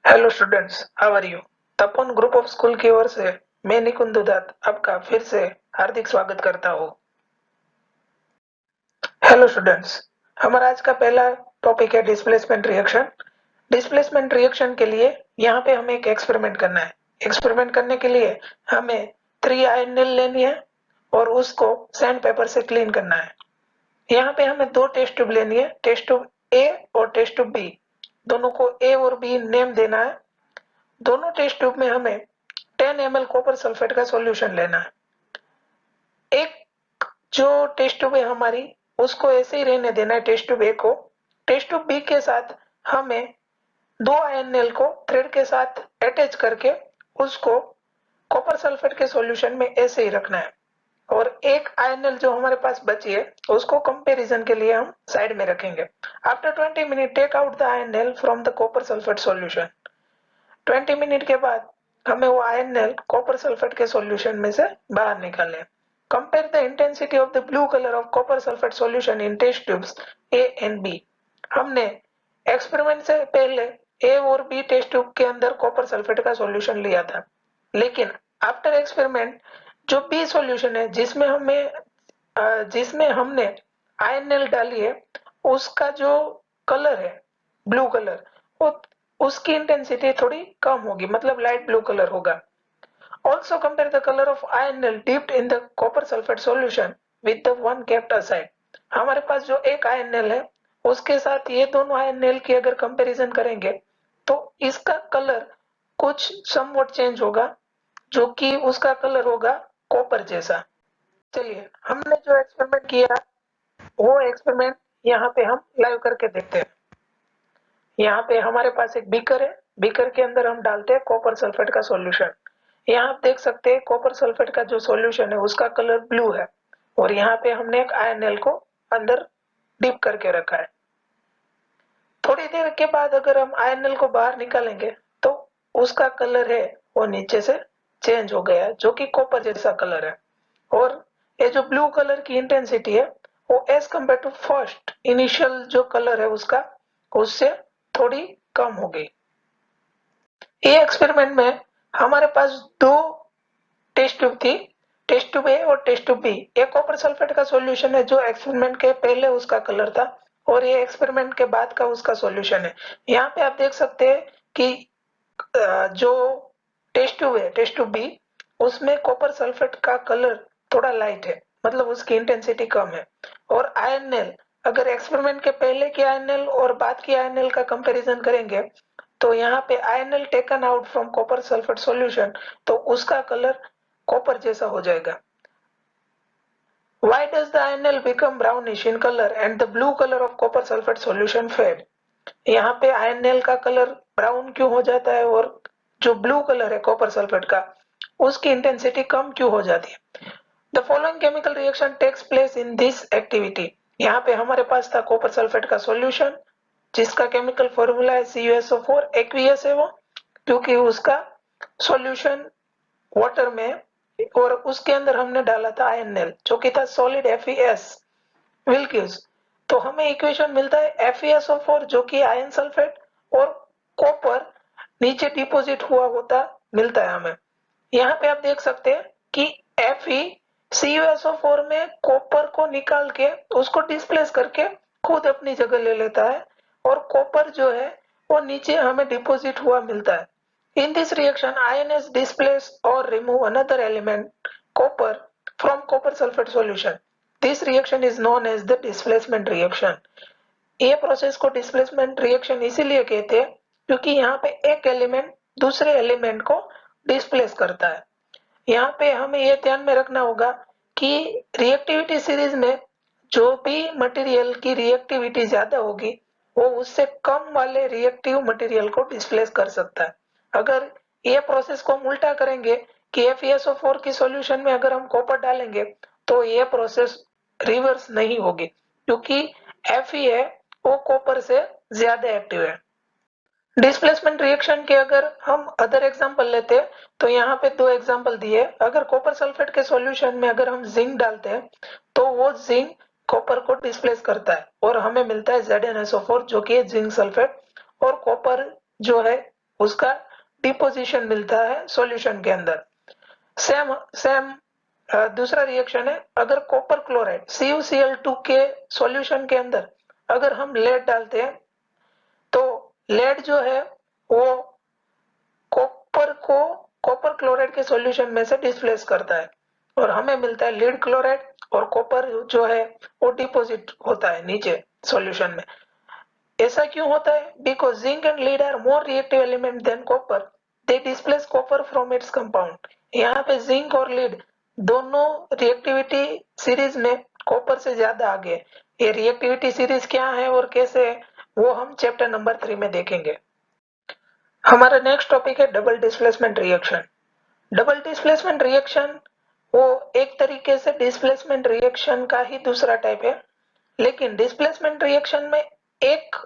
Hello students, how are you? Tapon group of school की ओर से मैं निकुंज दुधात आपका फिर से हार्दिक स्वागत करता हूँ। हेलो स्टूडेंट्स, हमारा आज का पहला टॉपिक है डिस्प्लेसमेंट रिएक्शन। डिस्प्लेसमेंट रिएक्शन के लिए यहाँ पे हमें एक एक्सपेरिमेंट करना है। एक्सपेरिमेंट करने के लिए हमें 3 आयन नील लेनी है और उसको सैंड पेपर से क्लीन करना है। यहाँ पे हमें दो टेस्ट ट्यूब लेनी है, टेस्ट ट्यूब ए और टेस्ट ट्यूब बी। दोनों को ए और बी नेम देना है। दोनों टेस्ट ट्यूब में हमें 10 ml कॉपर सल्फेट का सॉल्यूशन लेना है। एक जो टेस्ट ट्यूब है हमारी, उसको ऐसे ही रहने देना है टेस्ट ट्यूब ए को। टेस्ट ट्यूब बी के साथ हमें दो आयन को थ्रेड के साथ अटैच करके उसको कॉपर सल्फेट के सॉल्यूशन में ऐसे ही रखना है। और एक आयन जो हमारे पास बची है उसको कंपैरिजन के लिए हम साइड में रखेंगे। After 20 minute take out the iron from the copper sulphate solution. 20 minute के बाद हमें वो आयन कॉपर सल्फेट के सॉल्यूशन में से बाहर निकालने। Compare the intensity of the blue colour of copper sulphate solution in test tubes A and B. हमने एक्सपेरिमेंट से पहले ए और बी टेस्ट ट्यूब के अंदर कॉपर सल्फेट का सॉल्यूशन लिया था, लेकिन आफ्टर एक्सपेरिमेंट जो बी सॉल्यूशन है जिसमें हमने आयन डाली है, उसका जो कलर है ब्लू कलर, वो उसकी इंटेंसिटी थोड़ी कम होगी, मतलब लाइट ब्लू कलर होगा। Also compare the colour of ion dipped in the copper sulphate solution with the one kept aside. हमारे पास जो एक आयन है उसके साथ ये दोनों आयन की अगर कंपैरिजन करेंगे तो इसका कलर कुछ समवॉट चेंज होगा, जो कि उसका कलर होगा कॉपर जैसा। चलिए, हमने जो एक्सपेरिमेंट किया वो एक्सपेरिमेंट यहाँ पे हम लाइव करके देखते हैं। यहाँ पे हमारे पास एक बीकर है, बीकर के अंदर हम डालते हैं कॉपर सल्फेट का सॉल्यूशन। यहाँ आप देख सकते हैं कॉपर सल्फेट का जो सॉल्यूशन है उसका कलर ब्लू है और यहाँ पे हमने एक आयन को अंदर डिप करके रखा है। थोड़ी देर के बाद अगर हम आयन को बाहर निकालेंगे तो उसका कलर है वो नीचे से चेंज हो गया है, जो कि कॉपर जैसा कलर है। और ये जो ब्लू कलर की इंटेंसिटी है वो as compare to first initial जो कलर है उसका, उससे थोड़ी कम हो गई। ये एक्सपेरिमेंट में हमारे पास दो टेस्ट ट्यूब थी, टेस्ट ट्यूब ए और टेस्ट ट्यूब बी। एक कॉपर सल्फेट का सॉल्यूशन है जो एक्सपेरिमेंट के पहले उसका कलर था और ये एक्सपेरिमेंट के बाद का उसका सॉल्यूशन है। यहाँ पे आप देख सकते हैं कि जो टेस्ट ट्यूब है टेस्ट ट्यूब बी, उसमें कॉपर सल्फेट का कलर थोड़ा लाइट है, मतलब उसकी इंटेंसिटी कम है। और आयन अगर एक्सपेरिमेंट के पहले के आयन और बाद के आयन का कंपैरिजन करेंगे तो यहाँ पे आयनल taken out from copper sulphate solution, तो उसका कलर कॉपर जैसा हो जाएगा। Why does the INL become brownish in color and the blue color of copper sulfate solution fade? यहाँ पे INL का कलर ब्राउन क्यों हो जाता है और जो ब्लू कलर है कॉपर सल्फेट का उसकी इंटेंसिटी कम क्यों हो जाती है? The following chemical reaction takes place in this activity. यहाँ पे हमारे पास था कॉपर सल्फेट का सॉल्यूशन जिसका केमिकल फॉर्मूला है CuSO4, एक्वियस है वो, क्योंकि उसका सॉल्यूशन वाटर में और उसके अंदर हमने डाला था आयन जो कि था सॉलिड FeS विल्क्यूज। तो हमें इक्वेशन मिलता है FeSO4 जो कि आयन सल्फेट और कॉपर नीचे डिपॉजिट हुआ होता मिलता है हमें। यहाँ पे आप देख सकते हैं कि FeCuSO4 में कॉपर को निकाल के उसको डिस्प्लेस करके खुद अपनी जगह ले लेता है और कॉपर जो है वो नीचे हमें डिपॉजिट हुआ मिलता है। In this reaction, iron is displaced or remove another element, copper, from copper sulfate solution. This reaction is known as the displacement reaction. ये प्रोसेस को डिस्प्लेसमेंट रिएक्शन इसीलिए कहते हैं क्योंकि यहाँ पे एक एलिमेंट दूसरे एलिमेंट को डिस्प्लेस करता है। यहाँ पे हमें ये ध्यान में रखना होगा कि रिएक्टिविटी सीरीज में जो भी मटेरियल की रिएक्टिविटी ज्यादा होगी वो उससे कम वाले रिएक्टिव मटेरियल को डिस्प्लेस कर सकता है। अगर ये प्रोसेस को हम उल्टा करेंगे कि FeSO4 की सॉल्यूशन में अगर हम कॉपर डालेंगे तो ये प्रोसेस रिवर्स नहीं होगी, क्योंकि Fe है वो कॉपर से ज्यादा एक्टिव है। डिस्प्लेसमेंट रिएक्शन के अगर हम अदर एग्जांपल लेते हैं तो यहाँ पे दो एग्जांपल दिए। अगर कॉपर सल्फेट के सॉल्यूशन में अगर हम जिंक डालते हैं तो वो जिंक कॉपर को डिस्प्लेस करता है और हमें मिलता है ZnSO4 जो कि जिंक सल्फेट, और कॉपर जो है उसका डिपोजिशन मिलता है सॉल्यूशन के अंदर। सेम सेम दूसरा रिएक्शन है, अगर कॉपर क्लोराइड CuCl2 के सॉल्यूशन के अंदर अगर हम लेड डालते हैं तो लेड जो है वो कॉपर क्लोराइड के सॉल्यूशन में से डिस्प्लेस करता है और हमें मिलता है लीड क्लोराइड, और कॉपर जो है वो डिपॉजिट होता है नीचे सॉल्यूशन में। ऐसा क्यों होता है? Because zinc and lead are more reactive element than copper, they displace copper from its compound. यहाँ पे जिंक और लीड दोनों रिएक्टिविटी सीरीज में कॉपर से ज्यादा आगे। ये रिएक्टिविटी सीरीज क्या है और कैसे है वो हम चैप्टर नंबर 3 में देखेंगे। हमारा नेक्स्ट टॉपिक है double displacement reaction. Double displacement reaction वो एक तरीके से डिस्प्लेसमेंट रिएक्शन का ही दूसरा टाइप है, लेकिन डिस्प्लेसमेंट रिएक्शन में एक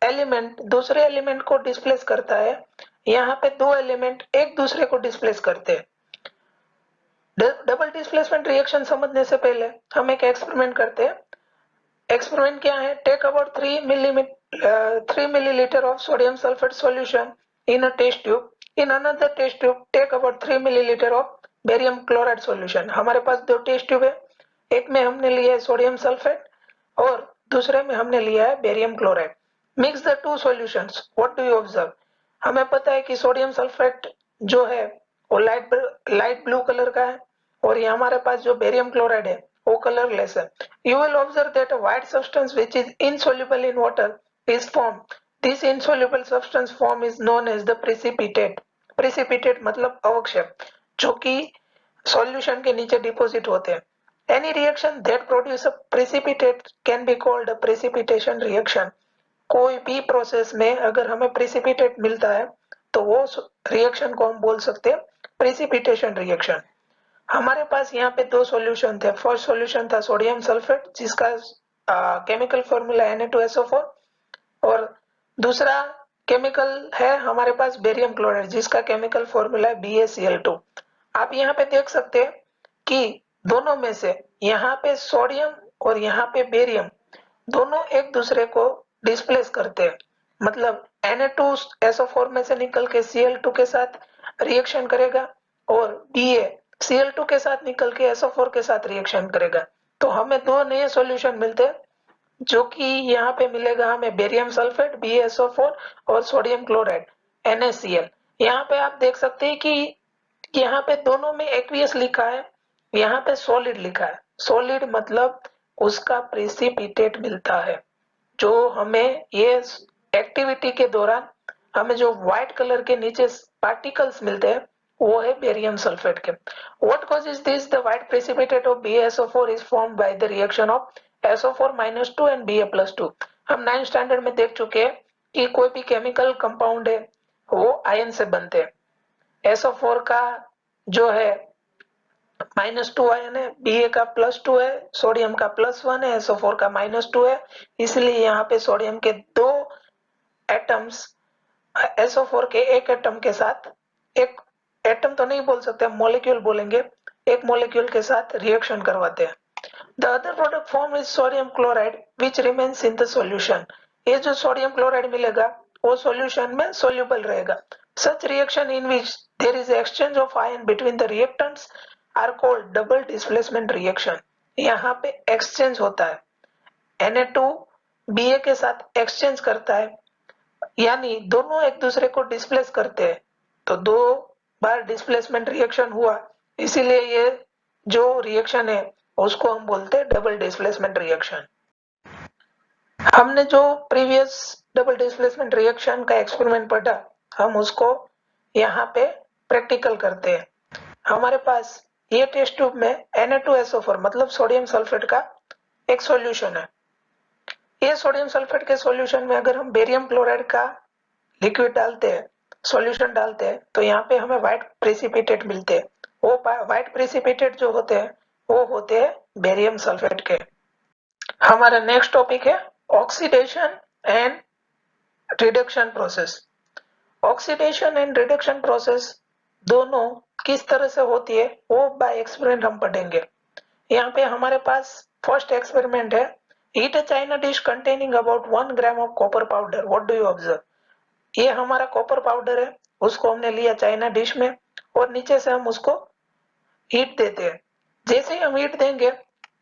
एलिमेंट दूसरे एलिमेंट को डिस्प्लेस करता है, यहाँ पे दो एलिमेंट एक दूसरे को डिस्प्लेस करते हैं। डबल डिस्प्लेसमेंट रिएक्शन समझने से पहले हम एक एक्सपेरिमेंट करते हैं। एक्सपेरिमेंट क्या है? Take about 3 milliliter of sodium sulfate solution in a test tube. In another test tube, take about 3 milliliter of barium chloride solution. हमारे पास दो टेस्ट ट्यूब है, एक में हमने लिया है सोडियम सल्फेट और दूसरे में हमने लिया है barium chloride. Mix the two solutions, what do you observe? हमें पता है कि सोडियम सल्फेट जो है वो लाइट ब्लू कलर का है और ये हमारे पास जो बेरियम क्लोराइड है वो कलरलेस है। You will observe that a white substance which is insoluble in water is formed. This insoluble substance form is known as the precipitate. Precipitate मतलब अवक्षेप, जो कि सॉल्यूशन के नीचे डिपॉजिट होते हैं। Any reaction that produce a precipitate can be called a precipitation reaction. कोई भी process में अगर हमें प्रेसिपिटेट मिलता है तो वो रिएक्शन को हम बोल सकते हैं प्रेसिपिटेशन रिएक्शन। हमारे पास यहाँ पे दो सॉल्यूशन थे। फर्स्ट सॉल्यूशन था सोडियम सल्फेट जिसका केमिकल फॉर्मूला Na2SO4, और दूसरा केमिकल है हमारे पास बेरियम क्लोराइड जिसका केमिकल फॉर्मूला है BaCl2। आप यहाँ पे देख सकते हैं कि दोनों में से यहाँ पे सोडियम और यहाँ पे बेरियम दोनों एक दूसरे को डिस्प्लेस करते हैं, मतलब Na2SO4 में से निकल के Cl2 के साथ रिएक्शन करेगा और BaCl2 के साथ निकल के SO4 के साथ रिएक्शन करेगा। तो हमें दो नए सॉल्यूशन मिलते हैं, जो कि यहाँ पे मिलेगा हमें बेरियम सल्फेट BaSO4 और सोडियम क्लोराइड NaCl। यहाँ पे आप देख सकते हैं कि यहाँ पे दोनों में एक्वियस लिखा है, यहाँ पे सॉलिड लिखा है। सॉलिड मतलब उसका प्रेसिपिटेट मिलता है। जो हमें ये एक्टिविटी के दौरान हमें जो व्हाइट कलर के नीचे पार्टिकल्स मिलते हैं वो है बेरियम सल्फेट के। What causes this? The white precipitate of BaSO4 is formed by the reaction of SO4-2 and Ba+2। हम 9th स्टैंडर्ड में देख चुके हैं कि कोई भी केमिकल कंपाउंड है वो आयन से बनते हैं। SO4 का जो है -2 आयन है, Ba का +2 है, सोडियम का +1 है, SO4 का -2 है। इसलिए यहाँ पे सोडियम के दो एटम्स SO4 के एक एटम के साथ, एक एटम तो नहीं बोल सकते, मॉलिक्यूल बोलेंगे, एक मॉलिक्यूल के साथ रिएक्शन करवाते हैं। The other product form is sodium chloride which remains in the solution। ये जो सोडियम क्लोराइड मिलेगा वो सॉल्यूशन में soluble रहेगा। Such reaction in which there is exchange of ion between the reactants are called double displacement reaction। यहाँ पे exchange होता है, Na2 Ba के साथ एक्सचेंज करता है, यानी दोनों एक दूसरे को डिस्प्लेस करते हैं, तो दो बार डिस्प्लेसमेंट रिएक्शन हुआ, इसीलिए ये जो रिएक्शन है उसको हम बोलते हैं डबल डिस्प्लेसमेंट रिएक्शन। हमने जो प्रीवियस डबल डिस्प्लेसमेंट रिएक्शन का एक्सपेरिमेंट पढ़ा, हम उसको यहाँ पे प्रैक्टिकल करते हैं। हमारे पास ये टेस्ट ट्यूब में Na2SO4 मतलब सोडियम सल्फेट का एक सॉल्यूशन है। ये सोडियम सल्फेट के सॉल्यूशन में अगर हम बेरियम क्लोराइड का लिक्विड डालते हैं, सॉल्यूशन डालते हैं, तो यहाँ पे हमें व्हाइट प्रेसिपिटेट मिलते हैं। वो व्हाइट प्रेसिपिटेट जो होते हैं वो होते हैं बेरियम सल्फेट के। हमारा नेक्स्ट टॉपिक है oxidation and reduction process. Oxidation and reduction process दोनों किस तरह से होती है वो बाय एक्सपेरिमेंट हम पढ़ेंगे। यहाँ पे हमारे पास फर्स्ट एक्सपेरिमेंट है, heat a China dish containing about 1 gram of copper powder, what do you observe? ये हमारा कॉपर पाउडर है, उसको हमने लिया चाइना डिश में और नीचे से हम उसको हीट देते हैं। जैसे ही हम हीट देंगे,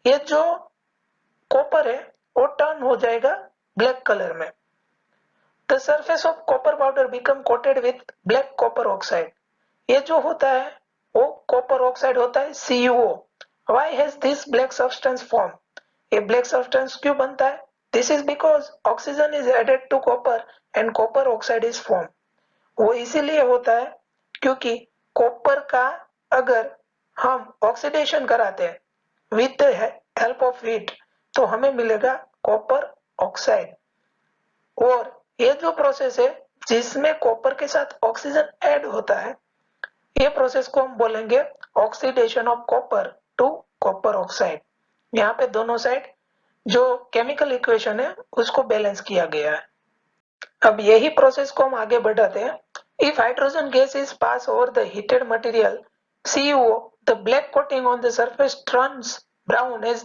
ये जो कॉपर है वो टर्न हो जाएगा ब्लैक कलर में। The surface of copper powder become coated with black copper oxide. ये जो होता है वो कॉपर ऑक्साइड होता है CuO। Why has this black substance form? ये ब्लैक सब्सटेंस क्यों बनता है? This is because oxygen is added to copper and copper oxide is form. वो इसीलिए होता है क्योंकि कॉपर का अगर हम ऑक्सीडेशन कराते हैं with the help of heat तो हमें मिलेगा कॉपर ऑक्साइड। और ये जो प्रोसेस है जिसमें कॉपर के साथ ऑक्सीजन ऐड होता है, ये प्रोसेस को हम बोलेंगे oxidation of copper two copper oxide. यहाँ पे दोनों साइड जो केमिकल इक्वेशन है उसको बैलेंस किया गया है। अब यही प्रोसेस को हम आगे बढ़ाते हैं। If hydrogen gas is pass over the heated material CuO, the black coating on the surface turns brown as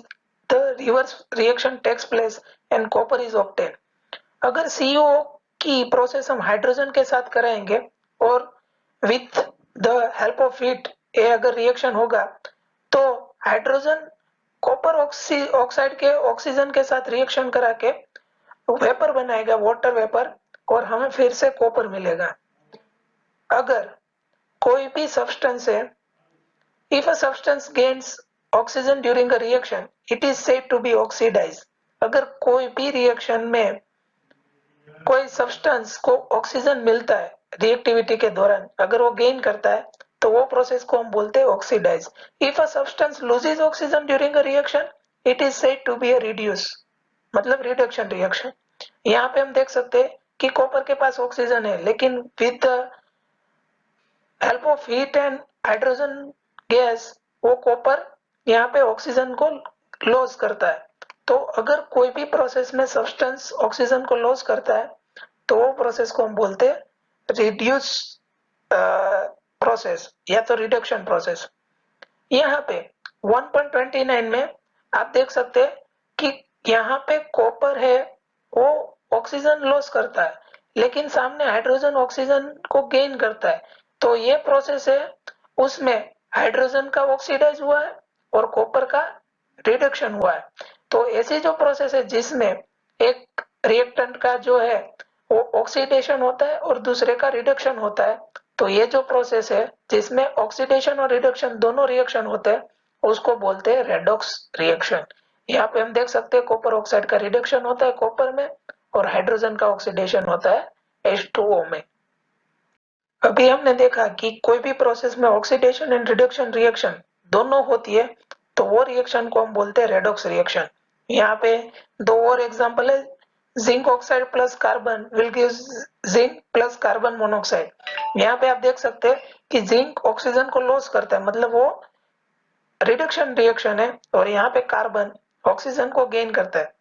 the reverse reaction takes place and copper is obtained। अगर CuO की प्रोसेस हम hydrogen के साथ कराएंगे और with the help of heat ये अगर reaction होगा तो हाइड्रोजन कॉपर ऑक्साइड के ऑक्सीजन के साथ रिएक्शन करा के वेपर बनाएगा, वाटर वेपर, और हमें फिर से कॉपर मिलेगा। अगर कोई भी सब्सटेंस है, if a substance gains oxygen during a reaction it is said to be oxidise. अगर कोई भी रिएक्शन में कोई सब्सटेंस को ऑक्सीजन मिलता है रिएक्टिविटी के दौरान, अगर वो गेन करता है तो वो प्रोसेस को हम बोलते हैं oxidise. If a substance loses oxygen during a reaction it is said to be a reduce, मतलब रिडक्शन रिएक्शन। यहाँ पे हम देख सकते हैं कि कॉपर के पास ऑक्सीजन है लेकिन with the help of heat and hydrogen gas वो कॉपर यहाँ पे ऑक्सीजन को लॉस करता है। तो अगर कोई भी प्रोसेस में सब्सटेंस ऑक्सीजन को लॉस करता है तो वो प्रोसेस को हम बोलते हैं रिड्यूस प्रोसेस या तो रिडक्शन प्रोसेस। यहाँ पे 1.29 में आप देख सकते हैं कि यहाँ पे कॉपर है वो ऑक्सीजन लॉस करता है लेकिन सामने हाइड्रोजन ऑक्सीजन को गेन करता है। तो ये प्रोसेस है उसमें हाइड्रोजन का ऑक्सीडाइज हुआ है और कॉपर का रिडक्शन हुआ है। तो ऐसी जो प्रोसेस है जिसमें एक रिएक्टेंट का जो है वो ऑक्सीडेशन होता है और दूसरे का रिडक्शन होता है, तो ये जो प्रोसेस है जिसमें ऑक्सीडेशन और रिडक्शन दोनों रिएक्शन होते हैं उसको बोलते हैं रेडॉक्स रिएक्शन। यहाँ पे हम देख सकते हैं कॉपर ऑक्साइड का रिडक्शन होता है कॉपर में और हाइड्रोजन का ऑक्सीडेशन होता है H2O में। अभी हमने देखा कि कोई भी प्रोसेस में ऑक्सीडेशन एंड रिडक्शन रिएक्शन दोनों होती है तो वो रिएक्शन को हम बोलते हैं रेडॉक्स रिएक्शन। यहाँ पे दो और एग्जांपल है, zinc oxide plus carbon will give zinc plus carbon monoxide. यहाँ पे आप देख सकते हैं कि जिंक ऑक्सीजन को लॉस करता है, मतलब वो रिडक्शन रिएक्शन है, और यहाँ पे कार्बन ऑक्सीजन को गेन करता है,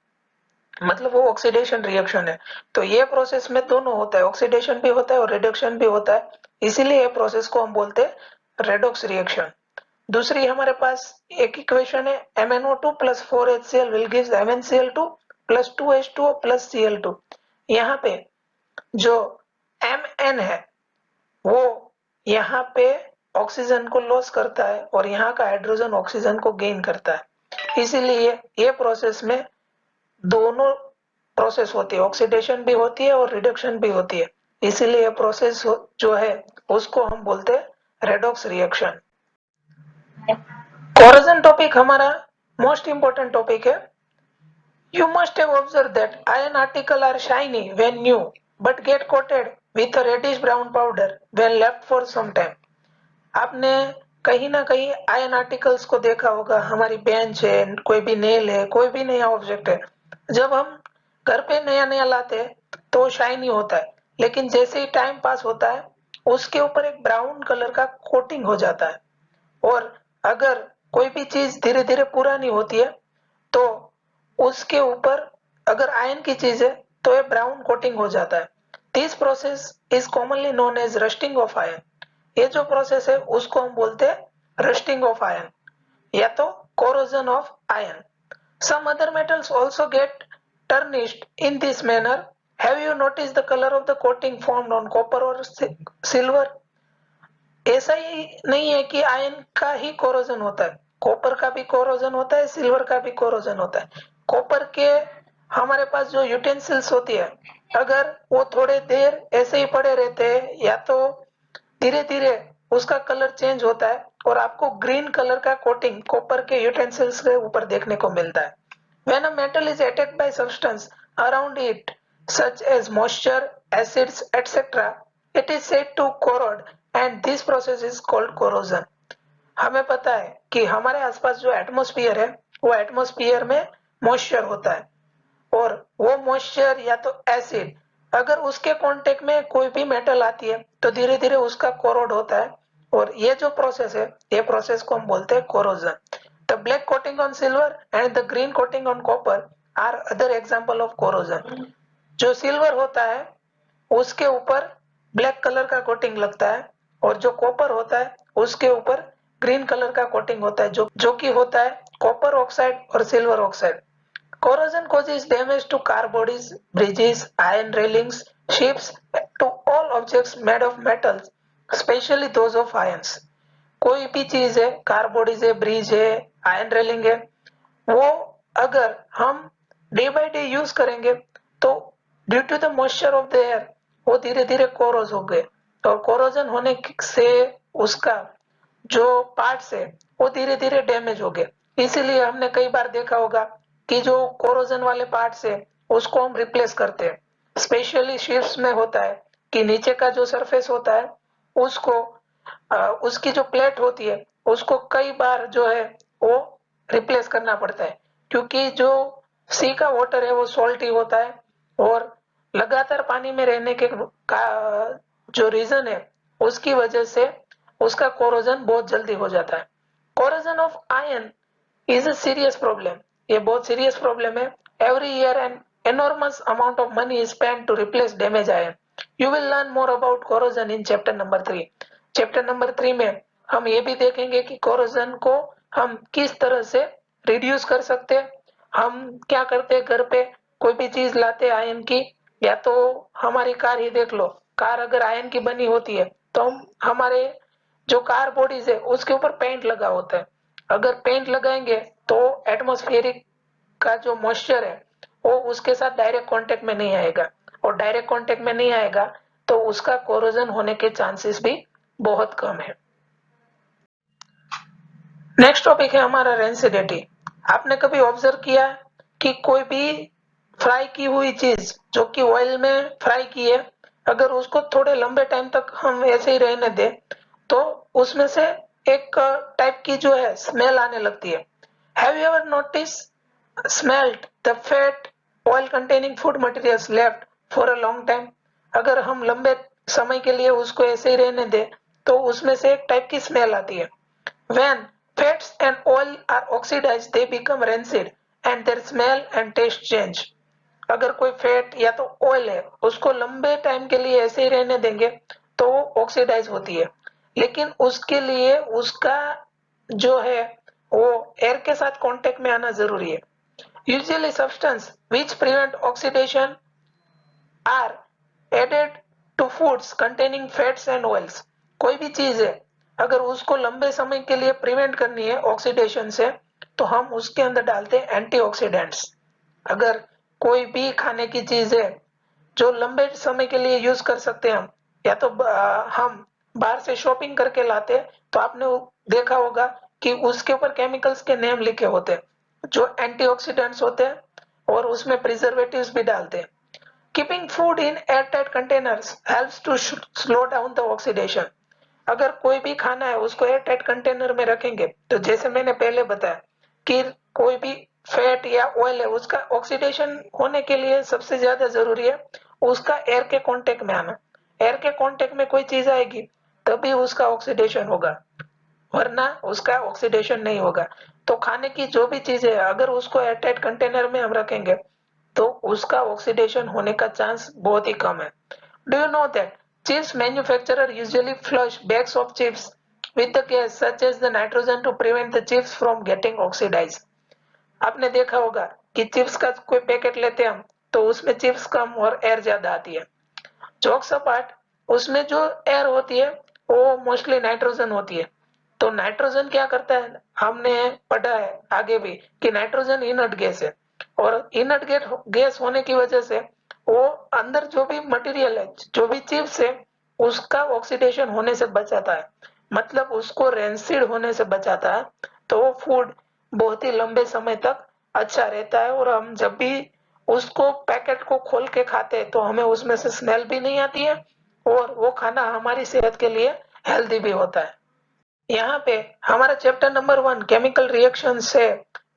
मतलब वो ऑक्सीडेशन रिएक्शन है। तो ये प्रोसेस में दोनों होता है, ऑक्सीडेशन भी होता है और रिडक्शन भी होता है, इसीलिए ये प्रोसेस को हम बोलते हैं रेडॉक्स रिएक्शन। दूसरी हमारे पास एक इक्वेशन है MnO2 plus 4HCl will give MnCl2 plus 2H2O plus Cl2। यहाँ पे जो Mn है वो यहाँ पे ऑक्सीजन को लॉस करता है और यहाँ का हाइड्रोजन ऑक्सीजन को गेन करता है, इसीलिए ये प्रोसेस में दोनों प्रोसेस होती है, ऑक्सीडेशन भी होती है और रिडक्शन भी होती है, इसीलिए ये प्रोसेस जो है उसको हम बोलते हैं रेडॉक्स रिएक्शन। कोरोजन टॉपिक हमारा मोस्ट इंपोर्टेंट टॉपिक है। You must have observed that iron articles are shiny when new but get coated with a reddish brown powder when left for some time। आपने कहीं ना कहीं ion articles को देखा होगा, हमारी बेंच है, कोई भी नेल है, कोई भी नया ऑब्जेक्ट है, जब हम घर पे नया नया लाते हैं तो शाइनी होता है, लेकिन जैसे ही टाइम पास होता है उसके ऊपर एक ब्राउन कलर का कोटिंग हो जाता है। और अगर कोई भी चीज धीरे धीरे पुरानी होती है तो उसके ऊपर अगर आयन की चीज है तो ये ब्राउन कोटिंग हो जाता है। This process is commonly known as rusting of iron. ये जो प्रोसेस है उसको हम बोलते हैं रस्टिंग ऑफ आयन या तो corrosion of iron. Some other metals also get tarnished in this manner Have you noticed the color of the coating formed on copper or silver? ऐसा ही नहीं है कि आयन का ही कोरोजन होता है, कॉपर का भी कोरोजन होता है, सिल्वर का भी कोरोजन होता है। कॉपर के हमारे पास जो यूटेंसिल्स होती है, अगर वो थोड़े देर ऐसे ही पड़े रहते हैं या तो धीरे धीरे उसका कलर चेंज होता है और आपको ग्रीन कलर का कोटिंग कॉपर के यूटेंसिल्स के ऊपर देखने को मिलता है। When a metal is attacked by substance around it, such as moisture, acids, etc., it is said to corrode and this process is called corrosion. हमें पता है कि हमारे आसपास जो एटमॉस्फेयर है, वो एटमॉस्फेयर में मॉइस्चर होता है और वो मॉइस्चर या तो एसिड, अगर उसके कांटेक्ट में कोई भी मेटल आती है तो धीरे धीरे उसका कोरोड होता है और ये जो प्रोसेस है, ये प्रोसेस को हम बोलते हैं corrosion. The black coating on silver and the green coating on copper are other example of corrosion. जो सिल्वर होता है उसके ऊपर ब्लैक कलर का कोटिंग लगता है और जो कॉपर होता है उसके ऊपर ग्रीन कलर का कोटिंग होता है, जो कि होता है कॉपर ऑक्साइड और silver oxide. Corrosion causes damage to car bodies, bridges, iron railings, ships, to all objects made of metals, especially those of ions. कोई भी चीज है, कार बॉडीज है, ब्रिज है, आयरन रेलिंग है, वो अगर हम डे बाय डे यूज करेंगे तो due to the moisture of the air वो धीरे धीरे कोरोज हो गए और कोरोजन होने से उसका जो पार्ट्स है वो धीरे धीरे डैमेज हो गए। इसीलिए हमने कई बार देखा होगा कि जो कोरोजन वाले पार्ट्स है उसको हम रिप्लेस करते हैं। स्पेशली शिप्स में होता है कि नीचे का जो सरफेस होता है उसको उसकी जो प्लेट होती है उसको कई बार जो है वो रिप्लेस करना पड़ता है, क्योंकि जो सी का वाटर है वो सॉल्टी होता है और लगातार पानी में रहने के का जो रीजन है उसकी वजह से उसका कोरोजन बहुत जल्दी हो जाता है। Corrosion of iron is a serious problem, ये बहुत सीरियस प्रॉब्लम है। Every year an enormous amount of money is spent to replace damaged iron. You will learn more about corrosion in chapter number 3. Chapter number 3 में हम ये भी देखेंगे कि corrosion को हम किस तरह से रिड्यूस कर सकते हैं। हम क्या करते हैं, घर पे कोई भी चीज लाते हैं आयन की, या तो हमारी कार ही देख लो, कार अगर आयन की बनी होती है तो हम हमारे जो कार बॉडीज है उसके ऊपर पेंट लगा होता है। अगर पेंट लगाएंगे तो एटमॉस्फेरिक का जो मॉइस्चर है वो उसके साथ डायरेक्ट कांटेक्ट में नहीं आएगा और डायरेक्ट कांटेक्ट में नहीं आएगा तो उसका कोरोजन होने के चांसेस भी बहुत कम है। नेक्स्ट टॉपिक है हमारा रेंसिडिटी। आपने कभी ऑब्जर्व किया कि कोई भी फ्राई की हुई चीज जो कि ऑयल में फ्राई की है, अगर उसको थोड़े लंबे टाइम तक हम ऐसे ही रहने दें तो उसमें से एक टाइप की जो है स्मेल आने लगती है। Have you ever notice smelled the fat oil containing food materials left for a long time? अगर हम लंबे समय के लिए उसको ऐसे ही रहने दें तो उसमें से एक टाइप की स्मेल आती है। When fats and oil are oxidized, they become rancid and their smell and taste change. अगर कोई फैट या तो ऑयल है उसको लंबे टाइम के लिए ऐसे ही रहने देंगे तो वो ऑक्सीडाइज होती है, लेकिन उसके लिए उसका जो है वो एयर के साथ कांटेक्ट में आना जरूरी है। Usually substance which prevent oxidation are added to foods containing fats and oils. कोई भी चीज है अगर उसको लंबे समय के लिए प्रिवेंट करनी है ऑक्सीडेशन से तो हम उसके अंदर डालते हैं एंटीऑक्सीडेंट्स। अगर कोई भी खाने की चीज है जो लंबे समय के लिए यूज कर सकते हैं हम, या तो हम बाहर से शॉपिंग करके लाते हैं तो आपने देखा होगा कि उसके ऊपर केमिकल्स के नेम लिखे होते हैं जो एंटीऑक्सीडेंट्स होते हैं और उसमें प्रिजर्वेटिव्स भी डालते हैं। Keeping food in airtight containers helps to slow down the oxidation. अगर कोई भी खाना है उसको एयरटाइट कंटेनर में रखेंगे तो जैसे मैंने पहले बताया कि कोई भी फैट या ऑयल है उसका ऑक्सीडेशन होने के लिए सबसे ज्यादा जरूरी है उसका एयर के कांटेक्ट में आना। एयर के कांटेक्ट में कोई चीज आएगी तभी उसका ऑक्सीडेशन होगा, वरना उसका ऑक्सीडेशन नहीं होगा। तो खाने की जो भी चीज है अगर उसको एयरटाइट कंटेनर में हम रखेंगे तो उसका ऑक्सीडेशन होने का चांस बहुत ही कम है। Do you know that chips manufacturer usually flush bags of chips with the gas such as the nitrogen to prevent the chips from getting oxidized? आपने देखा होगा कि चिप्स का कोई पैकेट लेते हैं हम तो उसमें चिप्स कम और एयर ज्यादा आती है। जोक्स अपार्ट, उसमें जो एयर होती है वो मोस्टली नाइट्रोजन होती है। तो नाइट्रोजन क्या करता है, हमने पढ़ा है आगे भी कि नाइट्रोजन इनर्ट गैस है, और इनर्ट गैस होने की वजह से वो अंदर जो भी मटेरियल है, जो भी चिप्स है, उसका ऑक्सीडेशन होने से बचाता है, मतलब उसको रेंसिड होने से बचाता है। तो वो फूड बहुत ही लंबे समय तक अच्छा रहता है, और हम जब भी उसको पैकेट को खोल के खाते हैं तो हमें उसमें से स्मेल भी नहीं आती है, और वो खाना हमारी सेहत के लिए हेल्दी भी होता है। यहाँ पे हमारा चैप्टर नंबर 1 केमिकल रिएक्शन से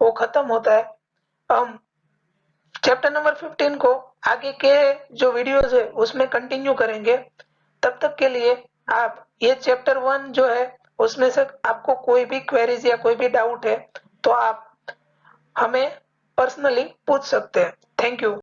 वो खत्म होता है। हम चैप्टर नंबर 15 को आगे के जो वीडियोस है उसमें कंटिन्यू करेंगे। तब तक के लिए आप ये चैप्टर 1 जो है उसमें से आपको कोई भी क्वेरीज या कोई भी डाउट है तो आप हमें पर्सनली पूछ सकते हैं। Thank you.